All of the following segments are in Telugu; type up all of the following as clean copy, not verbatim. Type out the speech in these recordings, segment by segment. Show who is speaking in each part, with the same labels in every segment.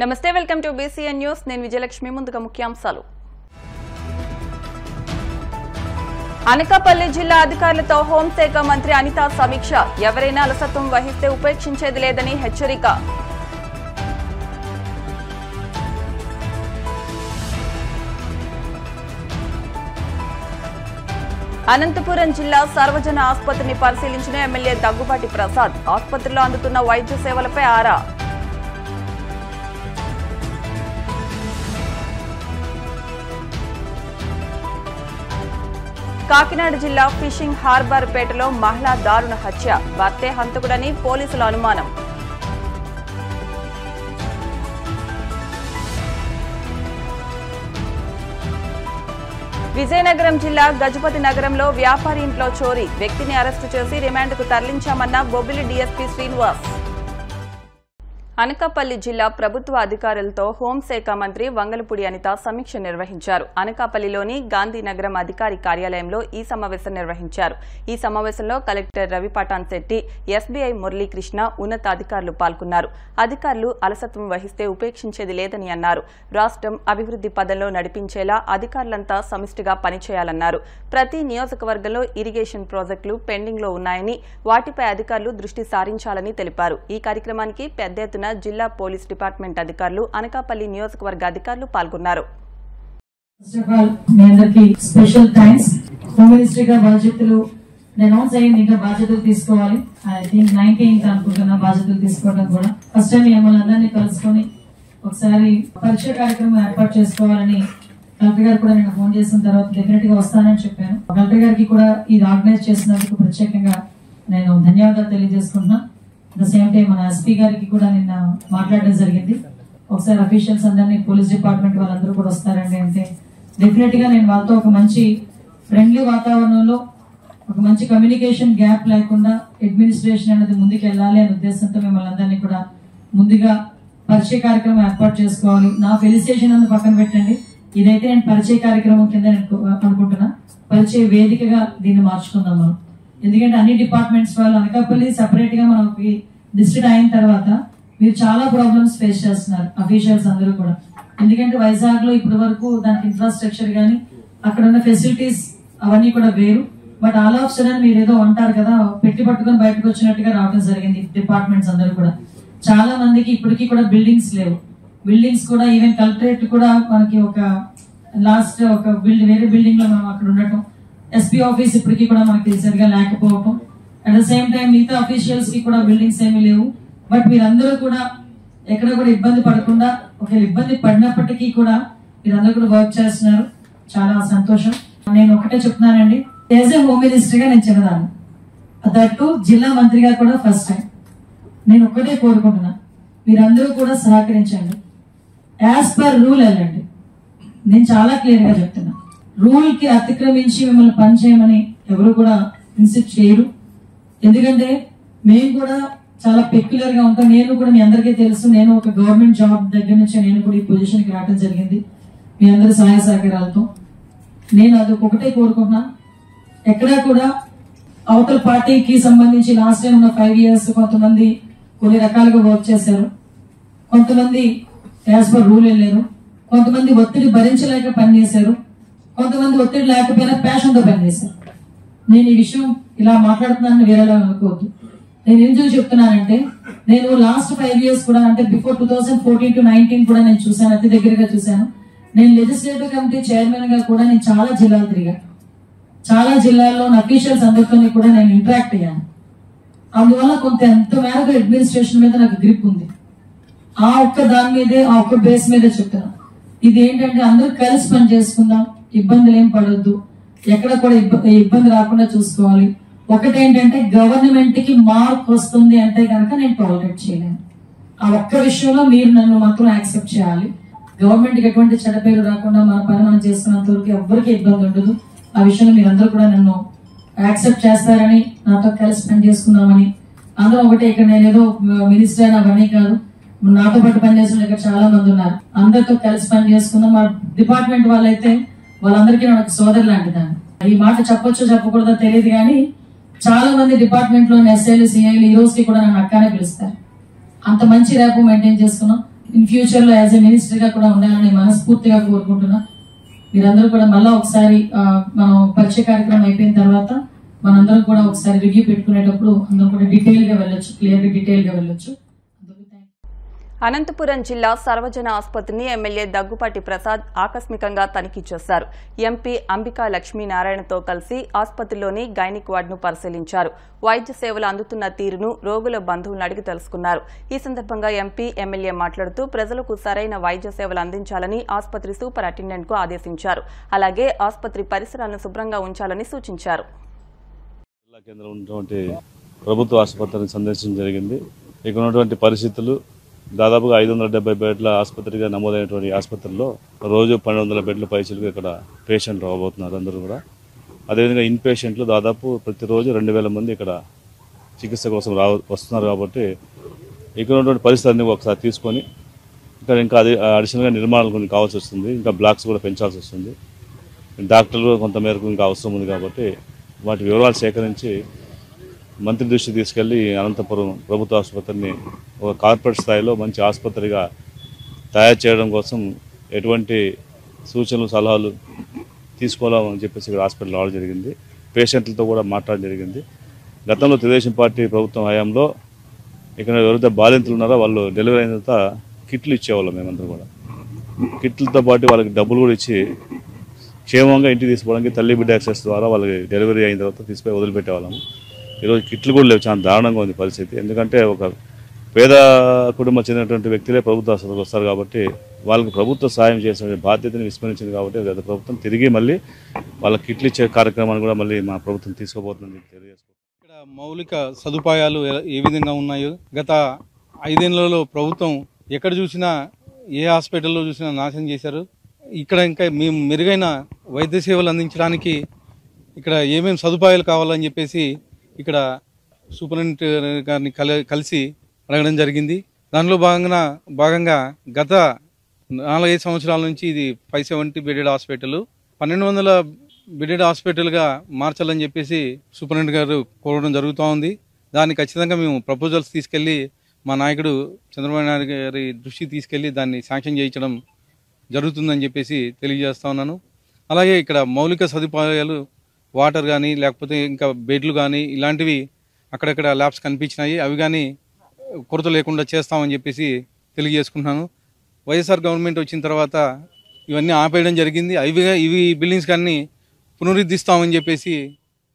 Speaker 1: నమస్తే వెల్కమ్ టు బీసీఎన్ న్యూస్ నేను విజయలక్ష్మి ముందుగా ముఖ్యాంశాలు అనకాపల్లి జిల్లా అధికారులతో హోంశాఖ మంత్రి అనిత సమీక్ష ఎవరైనా అలసత్వం వహిస్తే ఉపేక్షించేది లేదని హెచ్చరిక అనంతపురం జిల్లా సర్వజన ఆసుపత్రిని పరిశీలించిన ఎమ్మెల్యే దగ్గుబాటి ప్రసాద్ ఆసుపత్రిలో అందుతున్న వైద్య సేవలపై ఆరా కాకినాడ జిల్లా ఫిషింగ్ హార్బర్ పేటలో మహిళా దారుణ హత్య భర్తే హంతకుడని పోలీసుల అనుమానం విజయనగరం జిల్లా గజపతి నగరంలో వ్యాపారి ఇంట్లో చోరీ వ్యక్తిని అరెస్టు చేసి రిమాండ్కు తరలించామన్న బొబ్బిలి డీఎస్పీ శ్రీనివాస్ అనకాపల్లి జిల్లా ప్రభుత్వ అధికారులతో హోంశాఖ మంత్రి వంగలపూడి అనిత సమీక్ష నిర్వహించారు. అనకాపల్లిలోని గాంధీనగరం అధికారి కార్యాలయంలో ఈ సమావేశం నిర్వహించారు. ఈ సమావేశంలో కలెక్టర్ రవి పటాన్ శెట్టి, ఎస్బీఐ మురళీకృష్ణ ఉన్నతాధికారులు పాల్గొన్నారు. అధికారులు అలసత్వం వహిస్తే ఉపేక్షించేది లేదని అన్నారు. రాష్ట్రం అభివృద్ది పదంలో నడిపించేలా అధికారులంతా సమిష్టిగా పనిచేయాలన్నారు. ప్రతి నియోజకవర్గంలో ఇరిగేషన్ ప్రాజెక్టులు పెండింగ్ లో ఉన్నాయని వాటిపై అధికారులు దృష్టి సారించాలని తెలిపారు. ఈ కార్యక్రమానికి పెద్ద ఎత్తున జిల్లా పోలీస్ డిపార్ట్మెంట్ అధికారులు, అనకాపల్లి నియోజకవర్గ అధికారులు పాల్గొన్నారు.
Speaker 2: Special thanks. హోమ్ మినిస్ట్రీగా బాధ్యతలు అనౌన్స్ అయ్యింది, ఇంకా బాధ్యతలు తీసుకోవాలి. ఐ థింక్ 19th అనుకుంటున్నా బాధ్యతలు తీసుకోవడం కూడా. ఫస్ట్ టైం మిమ్మల్ని అందరినీ కలుసుకొని ఒకసారి పరీక్ష కార్యక్రమం ఏర్పాటు చేసుకోవాలని కలెక్టర్ గారు కూడా నేను ఫోన్ చేసిన తర్వాత డెఫినెట్ గా వస్తానని చెప్పాను. కలెక్టర్ గారికి కూడా ఇది ఆర్గనైజ్ చేసినందుకు ప్రత్యేకంగా నేను ధన్యవాదాలు తెలియజేసుకుంటున్నా. ద సేమ్ టైం మన ఎస్పీ గారికి కూడా నిన్న మాట్లాడడం జరిగింది. ఒకసారి అఫీషియల్స్ అందరినీ పోలీస్ డిపార్ట్మెంట్ వాళ్ళందరూ కూడా వస్తారండి అంటే డెఫినెట్ గా నేను వాళ్ళతో ఒక మంచి ఫ్రెండ్లీ వాతావరణంలో ఒక మంచి కమ్యూనికేషన్ గ్యాప్ లేకుండా అడ్మినిస్ట్రేషన్ అనేది ముందుకు వెళ్ళాలి అనే ఉద్దేశంతో మిమ్మల్ని అందరినీ కూడా ముందుగా పరిచయ కార్యక్రమం ఏర్పాటు చేసుకోవాలి. నా ఫెలిసిటేషన్ అని పక్కన పెట్టండి, ఇదైతే నేను పరిచయ కార్యక్రమం కింద అనుకుంటున్నా. పరిచయ వేదికగా దీన్ని మార్చుకుందాం మనం. ఎందుకంటే అన్ని డిపార్ట్మెంట్స్ వాళ్ళు అనకాపల్లి సెపరేట్ గా మనకి డిస్ట్రిక్ట్ అయిన తర్వాత మీరు చాలా ప్రాబ్లమ్స్ ఫేస్ చేస్తున్నారు అఫీషియల్స్ అందరూ కూడా. ఎందుకంటే వైజాగ్ లో ఇప్పటి వరకు దానికి ఇన్ఫ్రాస్ట్రక్చర్ గానీ అక్కడ ఉన్న ఫెసిలిటీస్ అవన్నీ కూడా వేరు. బట్ ఆల్ ఆఫ్ సడన్ మీరు ఏదో అంటారు కదా, పెట్టి పట్టుకొని బయటకు వచ్చినట్టుగా రావడం జరిగింది. డిపార్ట్మెంట్స్ అందరూ కూడా చాలా మందికి ఇప్పటికీ కూడా బిల్డింగ్స్ లేవు. బిల్డింగ్స్ కూడా ఈవెన్ కలెక్టరేట్ కూడా మనకి ఒక లాస్ట్ ఒక వేరే బిల్డింగ్ లో మనం అక్కడ ఉండటం, ఎస్పీ ఆఫీస్ ఇప్పటికీ కూడా మనకి సరిగా లేకపోవటం, అట్ ద సేమ్ టైం మిగతా అఫీషియల్స్ కి కూడా బిల్డింగ్స్ ఏమీ లేవు. బట్ మీరందరూ కూడా ఎక్కడ కూడా ఇబ్బంది పడకుండా, ఒకవేళ ఇబ్బంది పడినప్పటికీ కూడా మీరందరూ కూడా వర్క్ చేస్తున్నారు. చాలా సంతోషం. నేను ఒకటే చెప్తున్నానండి, యాజ్ ఏ హోమ్ మినిస్టర్గా నేను చిన్నదాన్ని, దట్టు జిల్లా మంత్రిగా కూడా ఫస్ట్ టైం. నేను ఒక్కటే కోరుకుంటున్నా, మీరందరూ కూడా సహకరించండి. యాజ్ పర్ రూల్ వెళ్ళండి. నేను చాలా క్లియర్ గా చెప్తున్నా, రూల్ కి అతిక్రమించి మిమ్మల్ని పని చేయమని ఎవరు కూడా ఇన్సిస్ట్ చేయరు. ఎందుకంటే మేము కూడా చాలా పెక్యులర్ గా ఉంటాం. నేను కూడా మీ అందరికీ తెలుసు, నేను ఒక గవర్నమెంట్ జాబ్ దగ్గర నుంచి నేను కూడా ఈ పొజిషన్ కి రావడం జరిగింది మీ అందరి సహాయ సహకారాలతో. నేను అది ఒకటే కోరుకుంటున్నా, ఎక్కడా కూడా అవతల పార్టీకి సంబంధించి లాస్ట్ టైం ఉన్న 5 years కొంతమంది కొన్ని రకాలుగా వర్క్ చేశారు, కొంతమంది యాజ్ పర్ రూల్ వెళ్ళారు, కొంతమంది ఒత్తిడి భరించలేక పనిచేశారు, కొంతమంది ఒత్తిడి లేకపోయినా ప్యాషన్ తో పనిచేశారు. నేను ఈ విషయం ఇలా మాట్లాడుతున్నాను వేరేలా అనుకోవద్దు. నేను ఎందుకు చెప్తున్నానంటే, నేను లాస్ట్ 5 years కూడా అంటే బిఫోర్ 2014 to 19 కూడా నేను చూశాను, అతి దగ్గరగా చూశాను. నేను లెజిస్లేటివ్ కమిటీ చైర్మన్ గా కూడా నేను చాలా జిల్లాలు తిరిగాను. చాలా జిల్లాల్లో అఫీషియల్స్ అందరితో కూడా నేను ఇంటరాక్ట్ అయ్యాను. అందువల్ల కొంత ఎంత మేరకు అడ్మినిస్ట్రేషన్ మీద నాకు గ్రిప్ ఉంది. ఆ ఒక్క దాని మీదే, ఆ ఒక్క బేస్ మీదే చెప్తున్నాను. ఇది ఏంటంటే అందరూ కలిసి పని చేసుకుందాం, ఇబ్బందులు ఏం పడొద్దు, ఎక్కడ కూడా ఇబ్బంది రాకుండా చూసుకోవాలి. ఒకటేంటంటే గవర్నమెంట్ కి మార్క్ వస్తుంది అంటే కనుక నేను టాలరేట్ చేయలేను. ఆ ఒక్క విషయంలో మీరు నన్ను మాత్రం యాక్సెప్ట్ చేయాలి. గవర్నమెంట్ కి ఎటువంటి చెడ్డ పేరు రాకుండా మన పని మనం చేసుకున్నంత వరకు ఎవరికి ఇబ్బంది ఉండదు. ఆ విషయంలో మీరందరూ కూడా నన్ను యాక్సెప్ట్ చేస్తారని, నాతో కలిసి పని చేసుకుందామని అందరూ ఒకటే. ఇక్కడ నేను ఏదో మినిస్టర్ అయినా అవన్నీ కాదు, నాతో పాటు పనిచేసిన ఇక్కడ చాలా మంది ఉన్నారు. అందరితో కలిసి పని చేసుకుందాం. మా డిపార్ట్మెంట్ వాళ్ళైతే వాళ్ళందరికీ నాకు సోదరు లాంటి దాన్ని. ఈ మాట చెప్పొచ్చో చెప్పకూడదో తెలియదు కానీ చాలా మంది డిపార్ట్మెంట్ లో ఎస్ఐలు, సిఐలు ఈ రోజుకి కూడా నన్ను అక్కనే పిలుస్తారు. అంత మంచి ర్యాప్ మెయింటైన్ చేసుకున్నాం. ఇన్ ఫ్యూచర్ లో యాజ్ ఎ మినిస్టర్ గా కూడా ఉండాలని మనస్ఫూర్తిగా కోరుకుంటున్నా. మీరందరూ కూడా మళ్ళా ఒకసారి మనం పరీక్ష కార్యక్రమం అయిపోయిన తర్వాత మనందరం కూడా ఒకసారి రివ్యూ పెట్టుకునేటప్పుడు అందరం కూడా డీటెయిల్ గా వెళ్ళొచ్చు, క్లియర్గా డీటెయిల్ గా వెళ్ళొచ్చు.
Speaker 1: అనంతపురం జిల్లా సర్వజన ఆసుపత్రిని ఎమ్మెల్యే దగ్గుపాటి ప్రసాద్ ఆకస్మికంగా తనిఖీ చేశారు. ఎంపీ అంబికా లక్ష్మీనారాయణతో కలిసి ఆసుపత్రిలోని గైనిక్ వార్డును పరిశీలించారు. వైద్య సేవలు అందుతున్న తీరును రోగుల బంధువులను అడిగి తెలుసుకున్నారు. ఈ సందర్భంగా ఎంపీ, ఎమ్మెల్యే మాట్లాడుతూ ప్రజలకు సరైన వైద్య సేవలు అందించాలని ఆసుపత్రి సూపరింటెండెంట్ కు ఆదేశించారు. అలాగే ఆసుపత్రి పరిసరాలను శుభ్రంగా ఉంచాలని సూచించారు.
Speaker 3: ప్రభుత్వ ఆసుపత్రిని సందర్శించడం జరిగింది. ఇక్కడ ఉన్నటువంటి పరిస్థితులు దాదాపుగా 570 బెడ్ల ఆసుపత్రిగా నమోదైనటువంటి ఆసుపత్రిలో రోజు 1200 బెడ్ల పైసలకు ఇక్కడ పేషెంట్లు రాబోతున్నారు అందరూ కూడా. అదేవిధంగా ఇన్ పేషెంట్లు దాదాపు ప్రతిరోజు 2000 మంది ఇక్కడ చికిత్స కోసం వస్తున్నారు. కాబట్టి ఇక్కడ ఉన్నటువంటి పరిస్థితులన్నీ ఒకసారి తీసుకొని ఇక్కడ ఇంకా అడిషనల్గా నిర్మాణాలు కొన్ని కావాల్సి వస్తుంది. ఇంకా బ్లాక్స్ కూడా పెంచాల్సి వస్తుంది. డాక్టర్లు కొంతమేరకు ఇంకా అవసరం ఉంది. కాబట్టి వాటి వివరాలు సేకరించి మంత్రి దృష్టి తీసుకెళ్లి అనంతపురం ప్రభుత్వ ఆసుపత్రిని ఒక కార్పొరేట్ స్థాయిలో మంచి ఆసుపత్రిగా తయారు చేయడం కోసం ఎటువంటి సూచనలు సలహాలు తీసుకోవాలని చెప్పేసి ఇక్కడ హాస్పిటల్ రావడం జరిగింది. పేషెంట్లతో కూడా మాట్లాడడం జరిగింది. గతంలో తెలుగుదేశం పార్టీ ప్రభుత్వం హయాంలో ఇక్కడ ఎవరైతే బాధితులు ఉన్నారో వాళ్ళు డెలివరీ అయిన తర్వాత కిట్లు ఇచ్చేవాళ్ళం. మేమందరూ కూడా కిట్లతో పాటు వాళ్ళకి డబ్బులు కూడా ఇచ్చి క్షేమంగా ఇంటికి తీసుకోవడానికి తల్లి బిడ్డ యాక్సెస్ ద్వారా వాళ్ళకి డెలివరీ అయిన తర్వాత తీసుకుపోయి వదిలిపెట్టేవాళ్ళము. ఈరోజు కిట్లు కూడా లేవు. చాలా దారుణంగా ఉంది పరిస్థితి. ఎందుకంటే ఒక పేద కుటుంబం చెందినటువంటి వ్యక్తులే ప్రభుత్వ ఆసుపత్రికి వస్తారు. కాబట్టి వాళ్ళకి ప్రభుత్వ సాయం చేసిన బాధ్యతను విస్మరించింది. కాబట్టి గత ప్రభుత్వం తిరిగి మళ్ళీ వాళ్ళ కిట్లు ఇచ్చే కార్యక్రమాన్ని కూడా మళ్ళీ మా ప్రభుత్వం తీసుకోబోతుందని తెలియజేసుకుంటాం.
Speaker 4: ఇక్కడ మౌలిక సదుపాయాలు ఏ విధంగా ఉన్నాయో గత 5 ఏళ్లలో ప్రభుత్వం ఎక్కడ చూసినా ఏ హాస్పిటల్లో చూసినా నాశనం చేశారు. ఇక్కడ ఇంకా మేము మెరుగైన వైద్య సేవలు అందించడానికి ఇక్కడ ఏమేమి సదుపాయాలు కావాలని చెప్పేసి ఇక్కడ సూపరింటెండెంట్ గారిని కలిసి అడగడం జరిగింది. దానిలో భాగంగా గత 4-5 సంవత్సరాల నుంచి ఇది 570 బెడెడ్ హాస్పిటల్ 1200 బెడెడ్ హాస్పిటల్గా మార్చాలని చెప్పేసి సూపరింటెండెంట్ గారు కోరడం జరుగుతూ ఉంది. దాన్ని ఖచ్చితంగా మేము ప్రపోజల్స్ తీసుకెళ్లి మా నాయకుడు చంద్రబాబు నాయుడు గారి దృష్టికి తీసుకెళ్లి దాన్ని శాంక్షన్ చేయించడం జరుగుతుందని చెప్పేసి తెలియజేస్తా ఉన్నాను. అలాగే ఇక్కడ మౌలిక సదుపాయాలు వాటర్ కానీ లేకపోతే ఇంకా బెడ్లు కానీ ఇలాంటివి అక్కడక్కడ ల్యాబ్స్ కనిపించినాయి. అవి కానీ కొరత లేకుండా చేస్తామని చెప్పేసి తెలియజేసుకుంటున్నాను. వైఎస్ఆర్ గవర్నమెంట్ వచ్చిన తర్వాత ఇవన్నీ ఆపేయడం జరిగింది. ఇవి బిల్డింగ్స్ కానీ పునరుద్ధరిస్తామని చెప్పేసి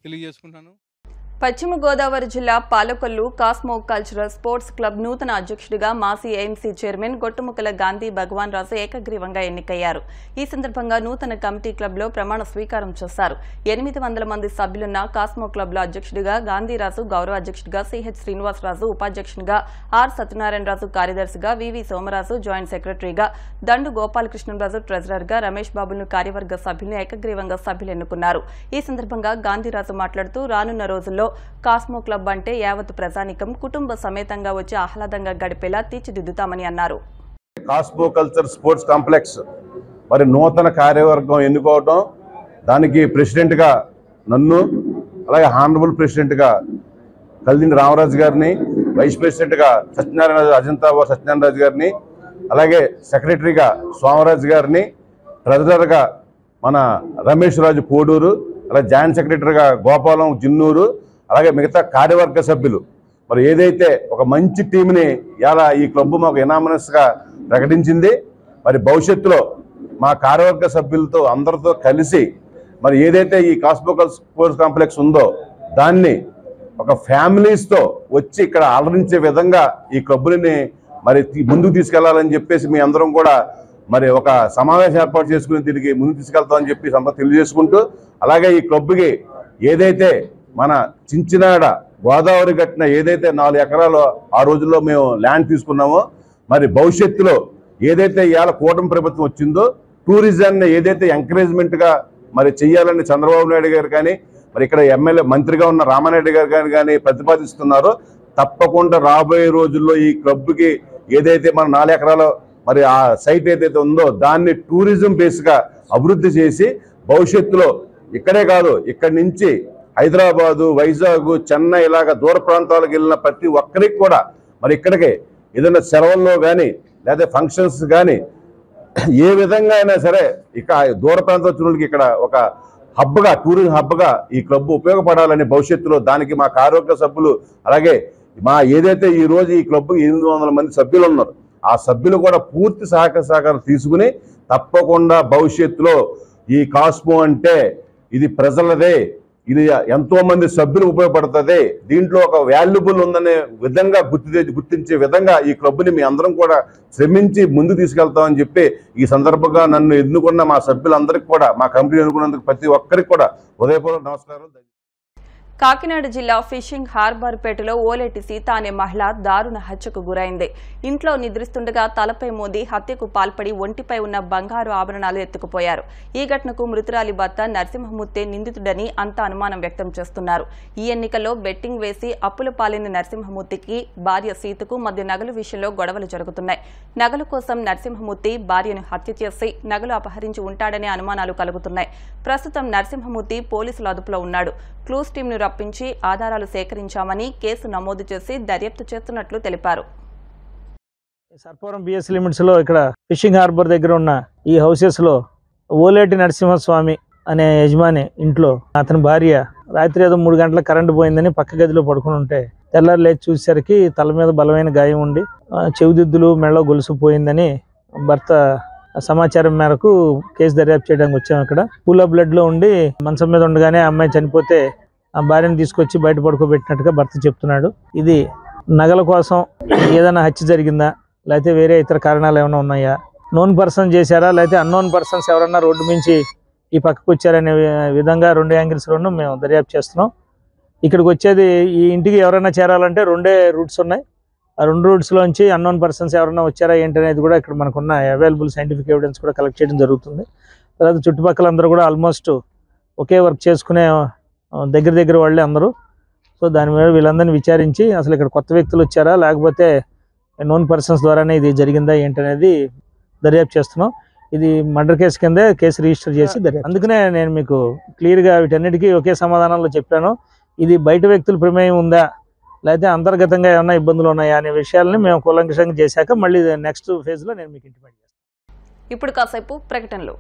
Speaker 4: తెలియజేసుకుంటున్నాను.
Speaker 1: పశ్చిమ గోదావరి జిల్లా Palakollu cosmo cultural sports club నూతన అధ్యక్షుడిగా మాజీ ఏఎంసీ చైర్మన్ గొట్టుముక్కల గాంధీ భగవాన్ రాజు ఏకగ్రీవంగా ఎన్నికయ్యారు. ఈ సందర్భంగా నూతన కమిటీ క్లబ్లో ప్రమాణ స్వీకారం చేశారు. 800 మంది సభ్యులున్న కాస్మో క్లబ్లో అధ్యక్షుడిగా గాంధీరాజు, గౌరవ అధ్యక్షుడిగా సిహెచ్ శ్రీనివాసరాజు, ఉపాధ్యక్షునిగా ఆర్ సత్యనారాయణరాజు, కార్యదర్శిగా వివి సోమరాజు, జాయింట్ సెక్రటరీగా దండు గోపాలకృష్ణరాజు, ట్రెజరర్గా రమేష్ బాబులను కార్యవర్గ సభ్యులను ఏకగ్రీవంగా సభ్యులు ఎన్నుకున్నారు. ఈ సందర్భంగా గాంధీరాజు మాట్లాడుతూ రానున్న రోజుల్లో కాస్మో క్లబ్ అంటే యావత్ ప్రజానికం కుటుంబ సమేతంగా వచ్చి ఆహ్లాదంగా గడిపేలా తీర్చిదిద్దుతామని అన్నారు.
Speaker 5: కాస్మో కల్చర్ స్పోర్ట్స్ కాంప్లెక్స్ మరి నూతన కార్యవర్గం ఎన్నుకోవడం, దానికి ప్రెసిడెంట్గా నన్ను, అలాగే హానరబుల్ ప్రెసిడెంట్గా కల్దిని రామరాజు గారిని, వైస్ ప్రెసిడెంట్గా సత్యనారాయణరాజు గారిని, అలాగే సెక్రటరీగా సోమరాజు గారిని, ట్రెజరర్గా మన రమేష్ రాజు కోడూరు, అలాగే జాయింట్ సెక్రటరీగా గోపాలం జిన్నూరు, అలాగే మిగతా కార్యవర్గ సభ్యులు మరి ఏదైతే ఒక మంచి టీంని ఇలా ఈ క్లబ్ మాకు ఎనామనస్గా ప్రకటించింది. మరి భవిష్యత్తులో మా కార్యవర్గ సభ్యులతో అందరితో కలిసి మరి ఏదైతే ఈ కాస్మో స్పోర్ట్స్ కాంప్లెక్స్ ఉందో దాన్ని ఒక ఫ్యామిలీస్తో వచ్చి ఇక్కడ అలరించే విధంగా ఈ క్లబ్ని మరి ముందుకు తీసుకెళ్లాలని చెప్పేసి మీ అందరం కూడా మరి ఒక సమావేశం ఏర్పాటు చేసుకుని తిరిగి ముందుకు తీసుకెళ్తామని చెప్పి తెలియజేసుకుంటూ, అలాగే ఈ క్లబ్కి ఏదైతే మన చించినాడ గోదావరి గట్టిన ఏదైతే 4 ఎకరాలు ఆ రోజుల్లో మేము ల్యాండ్ తీసుకున్నామో మరి భవిష్యత్తులో ఏదైతే ఇవాళ కూటమి ప్రభుత్వం వచ్చిందో టూరిజాన్ని ఏదైతే ఎంకరేజ్మెంట్గా మరి చెయ్యాలని చంద్రబాబు నాయుడు గారు కానీ మరి ఇక్కడ ఎమ్మెల్యే మంత్రిగా ఉన్న రామారెడ్డి గారు కానీ ప్రతిపాదిస్తున్నారో తప్పకుండా రాబోయే రోజుల్లో ఈ క్లబ్కి ఏదైతే మన 4 ఎకరాలు మరి ఆ సైట్ ఏదైతే ఉందో దాన్ని టూరిజం బేస్గా అభివృద్ధి చేసి భవిష్యత్తులో ఇక్కడే కాదు ఇక్కడి నుంచి హైదరాబాదు, వైజాగ్, చెన్నై ఇలాగ దూర ప్రాంతాలకు వెళ్ళిన ప్రతి ఒక్కరికి కూడా మరి ఇక్కడికి ఏదైనా సెలవుల్లో కానీ లేదా ఫంక్షన్స్ కానీ ఏ విధంగా అయినా సరే ఇక దూర ప్రాంతం వచ్చిన వాళ్ళకి ఇక్కడ ఒక హబ్గా, టూరిజం హబ్గా ఈ క్లబ్ ఉపయోగపడాలని భవిష్యత్తులో దానికి మా కార్యవర్గ సభ్యులు, అలాగే మా ఏదైతే ఈ రోజు ఈ క్లబ్ 800 మంది సభ్యులు ఉన్నారు ఆ సభ్యులు కూడా పూర్తి సహకారం తీసుకుని తప్పకుండా భవిష్యత్తులో ఈ కాస్మో అంటే ఇది ప్రజలదే, ఇది ఎంతో మంది సభ్యులు ఉపయోగపడుతుంది, దీంట్లో ఒక వాల్యుబుల్ ఉందనే విధంగా గుర్తించే విధంగా ఈ క్లబ్ని మీ అందరం కూడా శ్రమించి ముందు తీసుకెళ్తామని చెప్పి ఈ సందర్భంగా నన్ను ఎన్నుకున్న మా సభ్యులందరికీ కూడా, మా కమిటీ ఎన్నుకున్నందుకు ప్రతి ఒక్కరికి కూడా ఉదయపూర్వక నమస్కారం.
Speaker 1: కాకినాడ జిల్లా ఫిషింగ్ హార్బర్ పేటలో ఓలేటి సీత అనే మహిళ దారుణ హత్యకు గురైంది. ఇంట్లో నిద్రిస్తుండగా తలపై మోది హత్యకు పాల్పడి ఒంటిపై ఉన్న బంగారు ఆభరణాలు ఎత్తుకుపోయారు. ఈ ఘటనకు మృతురాలి భర్త నరసింహమూర్తి నిందితుడని అంతా అనుమానం వ్యక్తం చేస్తున్నారు. ఈ ఎన్నికల్లో బెట్టింగ్ వేసి అప్పుల పాలైన నరసింహమూర్తికి భార్య సీతకు మధ్య నగల విషయంలో గొడవలు జరుగుతున్నాయి. నగల కోసం నరసింహమూర్తి భార్యను హత్య చేసి నగలు అపహరించి ఉంటాడనే అనుమానాలు కలుగుతున్నాయి. ప్రస్తుతం నరసింహమూర్తి పోలీసుల అదుపులో ఉన్నాడు. క్లూస్ టీంను రప్పించి ఆధారాలు సేకరించామని కేసు నమోదు చేసి దర్యాప్తు చేస్తున్నట్లు తెలిపారు.
Speaker 6: సర్పవరం బిఎస్ లిమిట్స్ లో ఇక్కడ ఫిషింగ్ హార్బర్ దగ్గర ఉన్న ఈ హౌసెస్ లో ఓలేటి నరసింహస్వామి అనే యజమాని ఇంట్లో అతని భార్య రాత్రి ఏదో 3 గంటల కరెంటు పోయిందని పక్క గదిలో పడుకుని ఉంటే తెల్లారి లేచి చూసేసరికి తల మీద బలమైన గాయం ఉండి చెవిదిద్దులు మెడలో గొలుసు పోయిందని భర్త సమాచారం మేరకు కేసు దర్యాప్తు చేయడానికి వచ్చాము. ఇక్కడ పూల్ ఆఫ్ బ్లడ్ లో ఉండి మంచం మీద ఉండగానే అమ్మాయి చనిపోతే ఆ భార్యను తీసుకొచ్చి బయట పడుకోబెట్టినట్టుగా భర్త చెప్తున్నాడు. ఇది నగల కోసం ఏదైనా హత్య జరిగిందా, లేకపోతే వేరే ఇతర కారణాలు ఏమైనా ఉన్నాయా, నోన్ పర్సన్ చేశారా, లేకపోతే అన్నోన్ పర్సన్స్ ఎవరన్నా రోడ్డు మించి ఈ పక్కకు వచ్చారనే విధంగా 2 యాంగిల్స్లోనూ మేము దర్యాప్తు చేస్తున్నాం. ఇక్కడికి వచ్చేది ఈ ఇంటికి ఎవరైనా చేరాలంటే 2 రూట్స్ ఉన్నాయి. ఆ 2 రూట్స్లోంచి అన్నోన్ పర్సన్స్ ఎవరైనా వచ్చారా ఏంటనేది కూడా ఇక్కడ మనకున్న అవైలబుల్ సైంటిఫిక్ ఎవిడెన్స్ కూడా కలెక్ట్ చేయడం జరుగుతుంది. తర్వాత చుట్టుపక్కల అందరూ కూడా ఆల్మోస్ట్ ఒకే వర్క్ చేసుకునే దగ్గర వాళ్ళే అందరూ. సో దాని మీద వీళ్ళందరినీ విచారించి అసలు ఇక్కడ కొత్త వ్యక్తులు వచ్చారా లేకపోతే నోన్ పర్సన్స్ ద్వారానే ఇది జరిగిందా ఏంటనేది దర్యాప్తు చేస్తున్నాం. ఇది మర్డర్ కేసు కిందే కేసు రిజిస్టర్ చేసి దర్యాప్తు. అందుకనే నేను మీకు క్లియర్గా వీటన్నిటికీ ఒకే సమాధానంలో చెప్పాను. ఇది బయట వ్యక్తుల ప్రమేయం ఉందా లేకపోతే అంతర్గతంగా ఏమైనా ఇబ్బందులు ఉన్నాయా అనే విషయాలని మేము కూలంకషంగా చేశాక మళ్ళీ నెక్స్ట్ ఫేజ్లో నేను మీకు ఇంటిమేట్ చేస్తాను.
Speaker 1: ఇప్పుడు కాసేపు ప్రకటనలు.